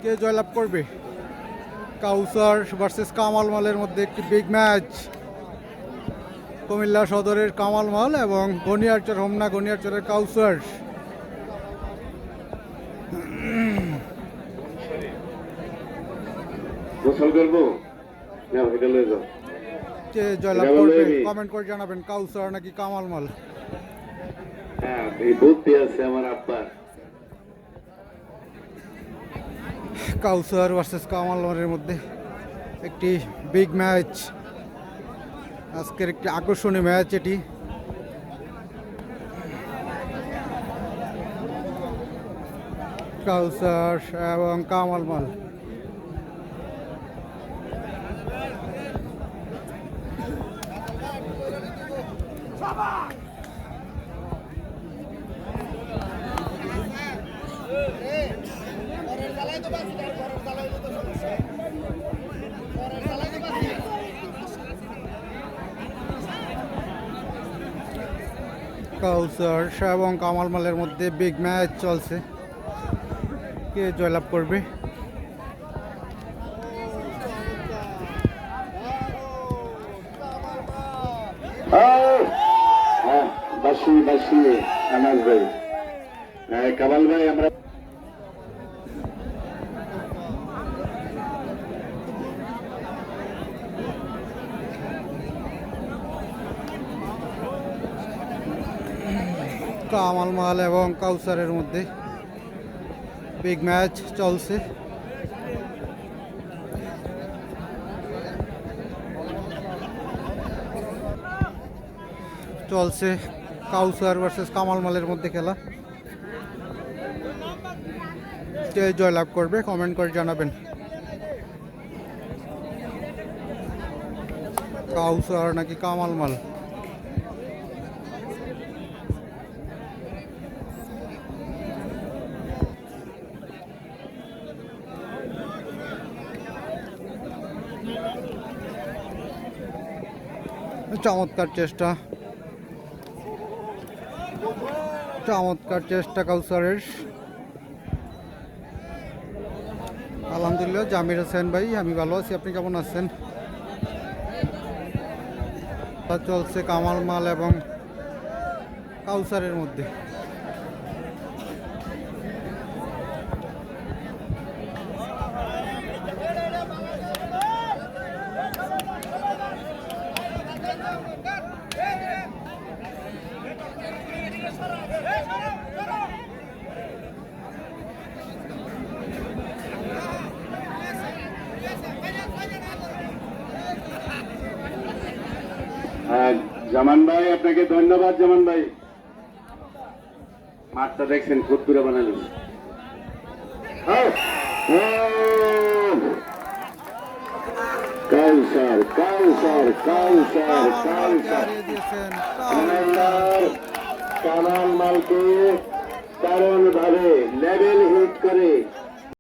কে জয়লাভ করবে? কাউসার ভার্সেস কামাল মালের মধ্যে একটি বিগ ম্যাচ। কুমিল্লা সদরের কামাল মাল এবং গনিয়ারচর হোমনা গনিয়ারচরের কাউসার। কে জয়লাভ করবে কমেন্ট করে জানাবেন, কাউসার নাকি কামাল মাল? কাউসার ভার্সেস কামাল মালের মধ্যে একটি বিগ ম্যাচ, আজকের একটি আকর্ষণীয় ম্যাচ এটি। কাউসার এবং কামাল মাল। কাউসার এবং কামাল মালের মধ্যে বিগ ম্যাচ চলছে, কে জয়লাভ করবে? কামাল ভাই আমরা কামাল মাল এবং কাউসারের মধ্যে বিগ ম্যাচ চলছে। চলছে কাউসার ভার্সেস কামাল মালের মধ্যে খেলা। কে জয়লাভ করবে কমেন্ট করে জানাবেন। কাউসার নাকি কামাল মাল? চমৎকার চেষ্টা, চমৎকার চেষ্টা কাউসারের। আলহামদুলিল্লাহ, জামির হোসেন ভাই আমি ভালো আছি, আপনি কেমন আছেন? চলছে কামাল মাল এবং কাউসারের মধ্যে। জামান ভাই আপনাকে ধন্যবাদ। জামান ভাই মাঠটা দেখছেন খুব দূরে বানালেন। কাউসার কাউসার কাউসার কাউসার কামাল মালকে দারুণ ভাবে লেভেল হিট করে